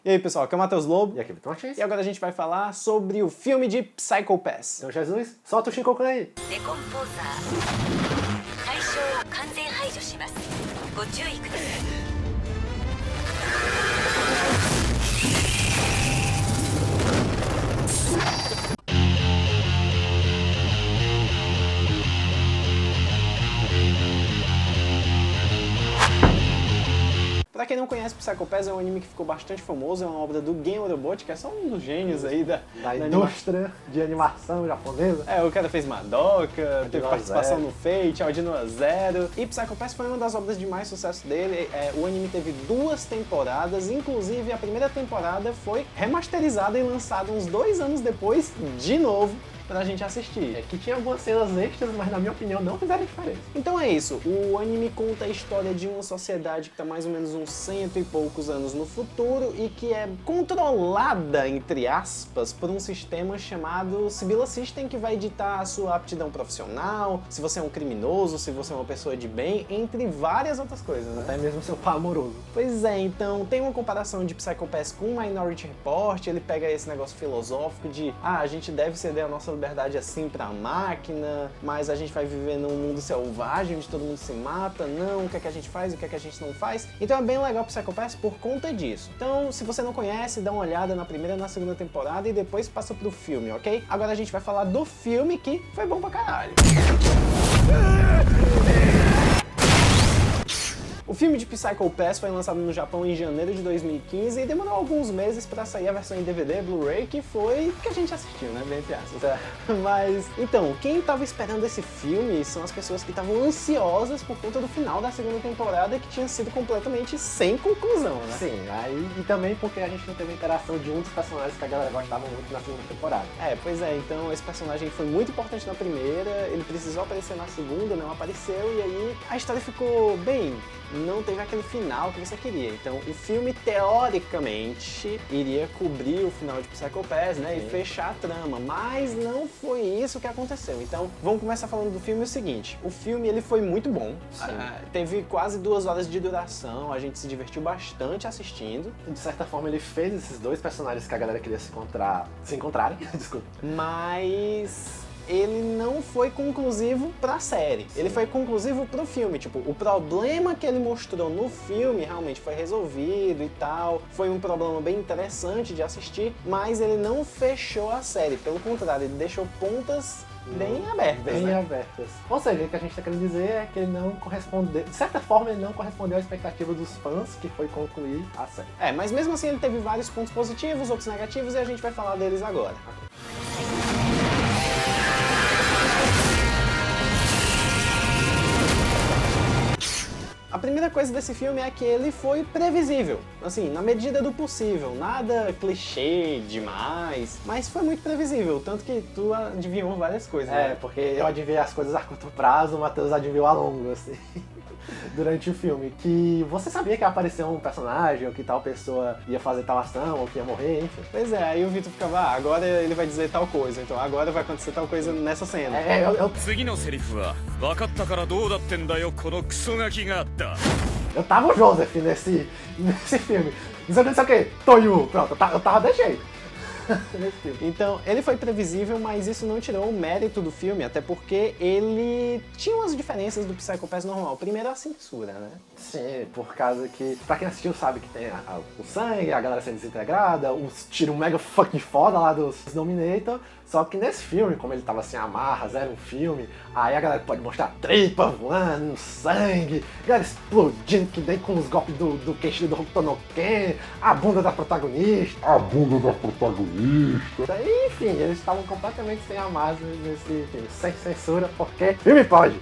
E aí pessoal, aqui é o Matheus Lobo. E aqui é o Vitor Martins. E agora a gente vai falar sobre o filme de Psycho Pass. Então Jesus, solta o Shinkoku aí. Pra quem não conhece, Psycho Pass é um anime que ficou bastante famoso, é uma obra do Gen Urobuchi, que é só um dos gênios aí da indústria de animação japonesa. O cara fez Madoka, teve participação Zero. no Fate, Audino Zero. E Psycho Pass foi uma das obras de mais sucesso dele. O anime teve 2 temporadas, inclusive a primeira temporada foi remasterizada e lançada uns 2 anos depois, de novo, pra gente assistir. Que tinha algumas cenas extras, mas na minha opinião não fizeram diferença. Então é isso, o anime conta a história de uma sociedade que está mais ou menos uns 100 e poucos anos no futuro e que é controlada, entre aspas, por um sistema chamado Sibylla System, que vai ditar a sua aptidão profissional, se você é um criminoso, se você é uma pessoa de bem, entre várias outras coisas, né? Até mesmo seu par amoroso. Pois é, então tem uma comparação de Psycho Pass com Minority Report, ele pega esse negócio filosófico de a gente deve ceder a nossa liberdade assim pra máquina, mas a gente vai viver num mundo selvagem onde todo mundo se mata, não, o que é que a gente faz, o que é que a gente não faz. Então é bem legal o Psycho Pass por conta disso. Então, se você não conhece, dá uma olhada na primeira e na segunda temporada e depois passa pro filme, ok? Agora a gente vai falar do filme que foi bom pra caralho. O filme de Psycho Pass foi lançado no Japão em janeiro de 2015 e demorou alguns meses pra sair a versão em DVD, Blu-ray, que foi que a gente assistiu, né? Bem entre aspas. Mas, então, quem tava esperando esse filme são as pessoas que estavam ansiosas por conta do final da segunda temporada, que tinha sido completamente sem conclusão, né? Sim, aí e também porque a gente não teve a interação de um dos personagens que a galera gostava muito na segunda temporada. Pois é, então esse personagem foi muito importante na primeira, ele precisou aparecer na segunda, não apareceu, e aí a história ficou bem. Não teve aquele final que você queria. Então, o filme, teoricamente, iria cobrir o final de Psycho Pass, né? Sim. E fechar a trama. Mas não foi isso que aconteceu. Então, vamos começar falando do filme o seguinte. O filme, ele foi muito bom. Teve quase 2 horas de duração. A gente se divertiu bastante assistindo. De certa forma, ele fez esses dois personagens que a galera queria se encontrarem. Desculpa. Mas ele não foi conclusivo pra série. Ele foi conclusivo pro filme. Tipo, o problema que ele mostrou no filme realmente foi resolvido e tal. Foi um problema bem interessante de assistir, mas ele não fechou a série. Pelo contrário, ele deixou pontas bem abertas, Bem né? abertas. Ou seja, o que a gente tá querendo dizer é que ele não correspondeu, de certa forma, ele não correspondeu à expectativa dos fãs, que foi concluir a série. Mas mesmo assim ele teve vários pontos positivos, outros negativos, e a gente vai falar deles agora. A primeira coisa desse filme é que ele foi previsível, assim, na medida do possível, nada clichê demais, mas foi muito previsível, tanto que tu adivinhou várias coisas, né? Porque eu adivinhei as coisas a curto prazo, o Matheus adivinhou a longo, assim, durante o filme. Que você sabia que ia aparecer um personagem, ou que tal pessoa ia fazer tal ação, ou que ia morrer, enfim. Pois é, aí o Vitor ficava, agora ele vai dizer tal coisa, então agora vai acontecer tal coisa nessa cena. Eu tava o Joseph nesse filme. Não sei o que, Toyu, pronto, eu tava desse jeito. Nesse filme. Então, ele foi previsível, mas isso não tirou o mérito do filme, até porque ele tinha umas diferenças do Psycho Pass normal. Primeiro, a censura, né? Sim, por causa que, pra quem assistiu sabe que tem o sangue, a galera sendo desintegrada, os tiros mega fucking foda lá dos Dominator, só que nesse filme, como ele tava sem amarras, era um filme, aí a galera pode mostrar tripa voando, sangue, galera explodindo, que nem com os golpes do Kenshiro do Hokuto no Ken, a bunda da protagonista. Enfim, eles estavam completamente sem amarras nesse filme, sem censura, porque filme pode.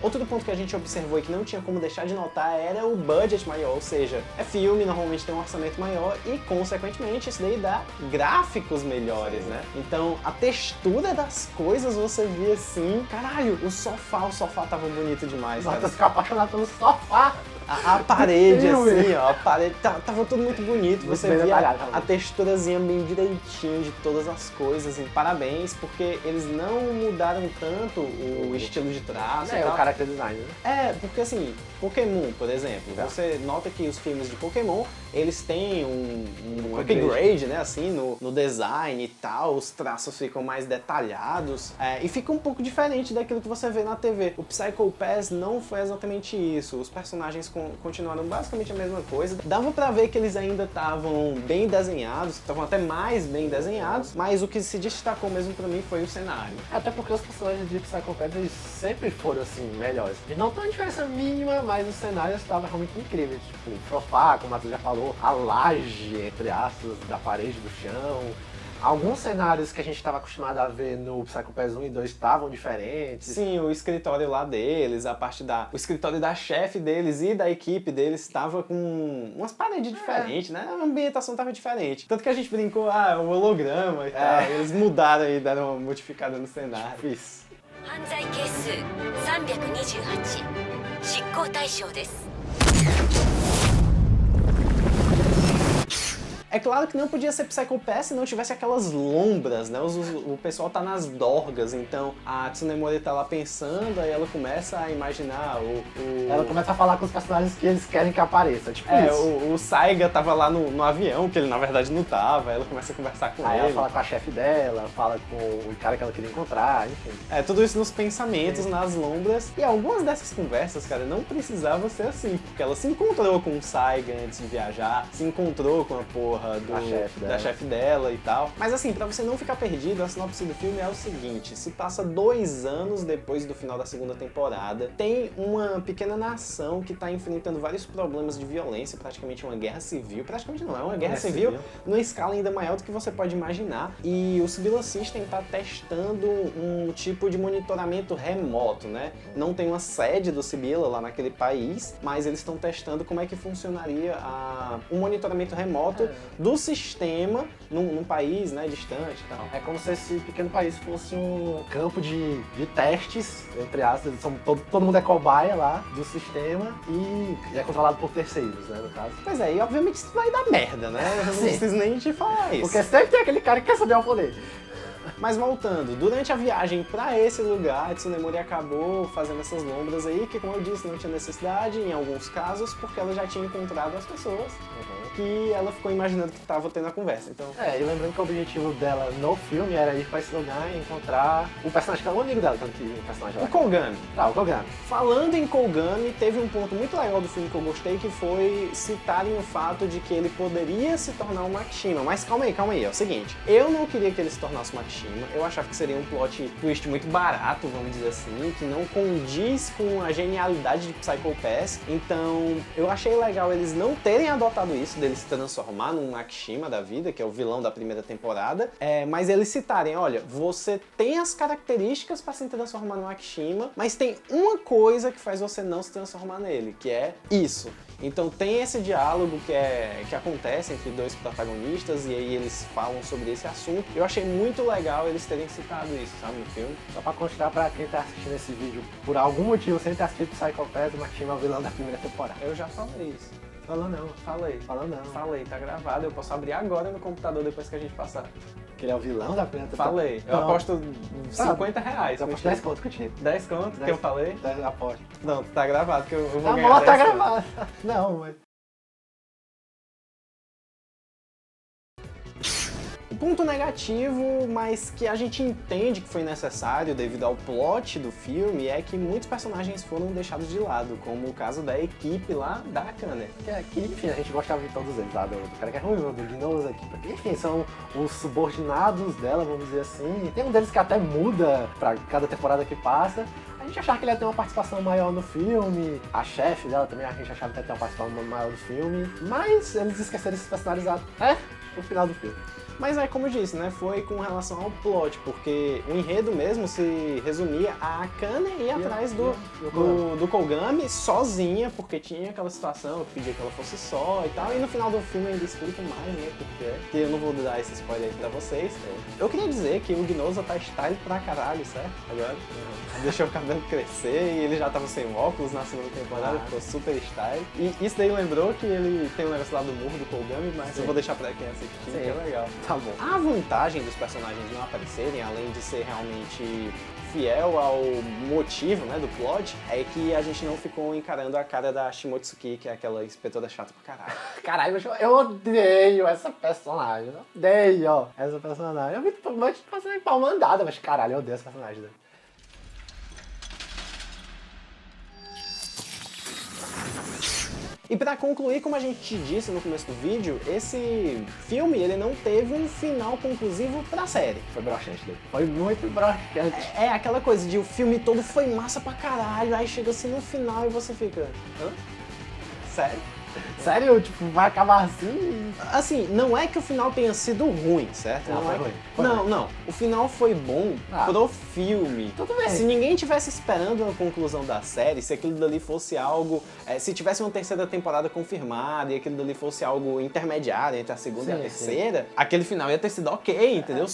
Outro ponto que a gente observou e que não tinha como deixar de notar era o budget maior, ou seja, é filme, normalmente tem um orçamento maior e, consequentemente, isso daí dá gráficos melhores, né? Então, a textura das coisas você via assim, caralho, o sofá tava bonito demais, Nossa, cara. eu fico apaixonado pelo sofá. A parede, assim, ó, a parede, tava tudo muito bonito, Muito você bem via detalhado, a realmente. texturazinha bem direitinho de todas as coisas, e parabéns, porque eles não mudaram tanto o estilo de traço e É, tal. o character design, né? É, porque assim, Pokémon, por exemplo, Tá. você nota que os filmes de Pokémon, eles têm um upgrade. upgrade, né, assim, no design e tal, os traços ficam mais detalhados, e fica um pouco diferente daquilo que você vê na TV. O Psycho Pass não foi exatamente isso, os personagens continuaram basicamente a mesma coisa, dava pra ver que eles ainda estavam bem desenhados, estavam até mais bem desenhados, mas o que se destacou mesmo pra mim foi o cenário. Até porque os personagens de Psycho Pass eles sempre foram assim, melhores. E não tem uma diferença mínima, mas os cenários estavam realmente incríveis. Tipo, o sofá, como a Matheus já falou, a laje, entre aspas, da parede do chão. Alguns cenários que a gente estava acostumado a ver no Psycho Pass 1 e 2 estavam diferentes. Sim, o escritório lá deles, o escritório da chefe deles e da equipe deles estava com umas paredes diferentes, né? A ambientação estava diferente. Tanto que a gente brincou, o holograma e tal. Eles mudaram e deram uma modificada no cenário. Fiz. 犯罪係数328執行対象です。 É claro que não podia ser Psycho Pass se não tivesse aquelas lombras, né? O pessoal tá nas dorgas, então a Tsunemori tá lá pensando, aí ela começa a imaginar Ela começa a falar com os personagens que eles querem que apareça, tipo isso. O Saiga tava lá no avião, que ele na verdade não tava, aí ela começa a conversar com Aí ele. ela fala com a chefe dela, fala com o cara que ela queria encontrar, enfim. Tudo isso nos pensamentos, nas lombras. E algumas dessas conversas, cara, não precisava ser assim, porque ela se encontrou com o Saiga antes de viajar, se encontrou com a porra da chefe dela e tal. Mas assim, pra você não ficar perdido, a sinopse do filme é o seguinte: se passa 2 anos depois do final da segunda temporada, tem uma pequena nação que tá enfrentando vários problemas de violência, praticamente uma guerra civil. Praticamente não, é uma guerra civil numa escala ainda maior do que você pode imaginar. E o Sibilla System tá testando um tipo de monitoramento remoto, né? Não tem uma sede do Sibilla lá naquele país, mas eles estão testando como é que funcionaria um monitoramento remoto do sistema num país, né, distante e tal. É como se esse pequeno país fosse um campo de testes, entre aspas, todo mundo é cobaia lá do sistema e é controlado por terceiros, né, no caso. Pois é, e obviamente isso vai dar merda, né? Eu não preciso nem te falar isso. Porque sempre tem aquele cara que quer saber o poder. Mas voltando, durante a viagem pra esse lugar, a Tsunemori acabou fazendo essas lombras aí, que como eu disse, não tinha necessidade em alguns casos, porque ela já tinha encontrado as pessoas que ela ficou imaginando que tava tendo a conversa. Então, E lembrando que o objetivo dela no filme era ir pra esse lugar e encontrar o personagem que é o amigo dela, tanto que o personagem o lá. Kogami. O Kogami. Falando em Kogami, teve um ponto muito legal do filme que eu gostei, que foi citarem o fato de que ele poderia se tornar um Makishima. Mas calma aí, é o seguinte, eu não queria que ele se tornasse um Makishima, eu achava que seria um plot twist muito barato, vamos dizer assim, que não condiz com a genialidade de Psycho Pass, então eu achei legal eles não terem adotado isso, dele se transformar num Makishima da vida, que é o vilão da primeira temporada, mas eles citarem, olha, você tem as características para se transformar num Makishima, mas tem uma coisa que faz você não se transformar nele, que é isso. Então tem esse diálogo que acontece entre dois protagonistas e aí eles falam sobre esse assunto. Eu achei muito legal eles terem citado isso, sabe, no filme. Só pra constar pra quem tá assistindo esse vídeo, por algum motivo, sem ter assistido Psycho Pass, o Makishima é o vilão da primeira temporada. Eu já falei isso. Falou não. Falei. Falou não. Falei, tá gravado. Eu posso abrir agora no computador depois que a gente passar. Que ele é o vilão da primeira temporada. Falei. Eu Não. aposto R$50. Eu aposto 10 conto contigo. 10 conto que eu falei? 10 aposto. Não, tá gravado que eu vou Tá ganhar bom, 10 tá conto. gravado. Não, mas... Ponto negativo, mas que a gente entende que foi necessário devido ao plot do filme, é que muitos personagens foram deixados de lado, como o caso da equipe lá da Kanner. Que, enfim, a gente gostava de todos eles lá, do cara que é ruivo, do Gnoso aqui. Porque, enfim, são os subordinados dela, vamos dizer assim. Tem um deles que até muda pra cada temporada que passa. A gente achava que ele ia ter uma participação maior no filme, a chefe dela também, a gente achava que ia ter uma participação maior no filme. Mas eles esqueceram esses personagens no final do filme. Mas é como eu disse, né? Foi com relação ao plot, porque o enredo mesmo se resumia a Akane ir atrás do Kogami sozinha, porque tinha aquela situação que pedia que ela fosse só e tal, e no final do filme ainda explica mais, né? Porque eu não vou dar esse spoiler aí pra vocês. Eu queria dizer que o Gnoza tá style pra caralho, certo? Agora deixou o cabelo crescer e ele já tava sem óculos na segunda temporada, ficou super style. E isso daí lembrou que ele tem um negócio lá do murro do Kogami, mas eu vou deixar pra quem assistir, que é legal. Tá bom. A vantagem dos personagens não aparecerem, além de ser realmente fiel ao motivo, né, do plot, é que a gente não ficou encarando a cara da Shimotsuki, que é aquela inspetora chata pra caralho. Caralho, mas eu odeio essa personagem. Eu odeio essa personagem. Eu vi um monte de personagem pau mandada, mas caralho, eu odeio essa personagem. Né? E pra concluir, como a gente disse no começo do vídeo, esse filme ele não teve um final conclusivo pra série. Foi broxante dele. Foi muito broxante. É aquela coisa de o filme todo foi massa pra caralho, aí chega assim no final e você fica... Hã? Sério? Sério? Tipo, vai acabar assim? Assim, não é que o final tenha sido ruim, certo? Não, foi ruim. Não. O final foi bom pro filme. Tudo bem. Se ninguém tivesse esperando a conclusão da série, se aquilo dali fosse algo... se tivesse uma terceira temporada confirmada e aquilo dali fosse algo intermediário entre a segunda e a terceira, aquele final ia ter sido ok, entendeu?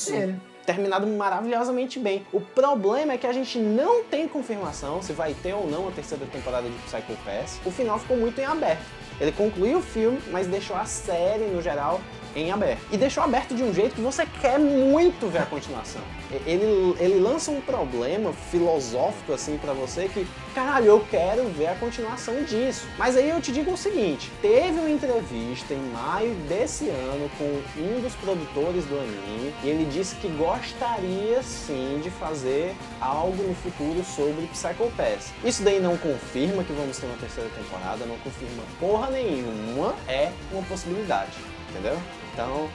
Terminado maravilhosamente bem. O problema é que a gente não tem confirmação se vai ter ou não a terceira temporada de Psycho Pass. O final ficou muito em aberto. Ele concluiu o filme, mas deixou a série, no geral, em aberto. E deixou aberto de um jeito que você quer muito ver a continuação. Ele lança um problema filosófico, assim, pra você que, caralho, eu quero ver a continuação disso. Mas aí eu te digo o seguinte, teve uma entrevista em maio desse ano com um dos produtores do anime, e ele disse que gostaria, sim, de fazer algo no futuro sobre Psycho Pass. Isso daí não confirma que vamos ter uma terceira temporada, não confirma porra nenhuma, é uma possibilidade, entendeu? Então,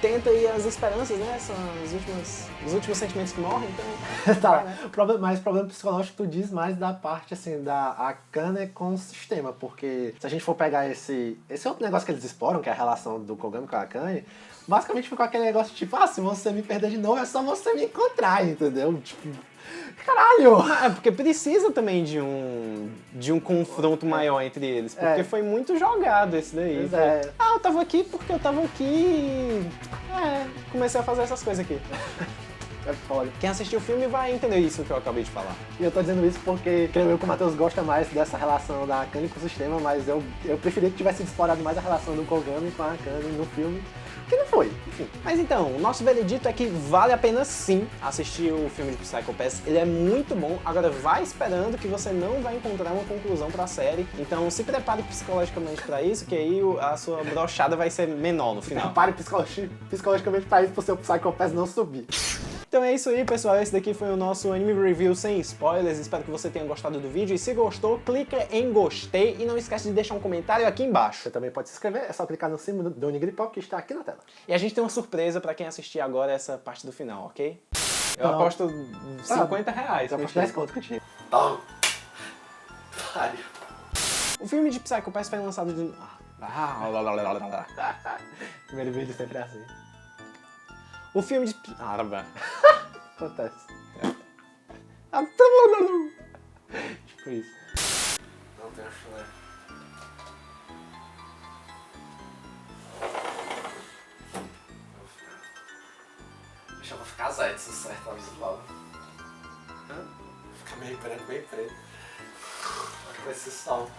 tenta aí as esperanças, né? São os últimos sentimentos que morrem, então... Tá, né? Mas problema psicológico tu diz mais da parte, assim, da Akane com o sistema, porque se a gente for pegar esse outro negócio que eles exploram, que é a relação do Kogami com a Akane, basicamente ficou aquele negócio tipo, se você me perder de novo, é só você me encontrar, entendeu? Tipo... Caralho! É, porque precisa também de um confronto maior entre eles, porque foi muito jogado esse daí. Eu tava aqui porque eu tava aqui e... comecei a fazer essas coisas aqui. É foda. Quem assistiu o filme vai entender isso que eu acabei de falar. E eu tô dizendo isso porque, creio eu, que o Matheus gosta mais dessa relação da Akane com o sistema, mas eu preferia que tivesse explorado mais a relação do Kogami com a Akane no filme. Que não foi, enfim. Mas então, o nosso veredito é que vale a pena sim assistir o filme de Psycho Pass. Ele é muito bom, agora vai esperando que você não vai encontrar uma conclusão pra série. Então se prepare psicologicamente pra isso, que aí a sua brochada vai ser menor no final. Prepare psicologicamente pra isso, pro seu Psycho Pass não subir. Então é isso aí, pessoal. Esse daqui foi o nosso anime review sem spoilers. Espero que você tenha gostado do vídeo. E se gostou, clica em gostei e não esquece de deixar um comentário aqui embaixo. Você também pode se inscrever, é só clicar no símbolo do Onigripop que está aqui na tela. E a gente tem uma surpresa pra quem assistir agora essa parte do final, ok? Eu aposto R$50. Eu aposto 10 conto contigo. O filme de Psycho Pass foi lançado de... Primeiro vídeo sempre é assim. O filme de... Acontece. Tipo isso. Não tem chulé. Deixa eu ficar zero, isso certo, visual. Fica meio branco, bem preto. Vai ser sol.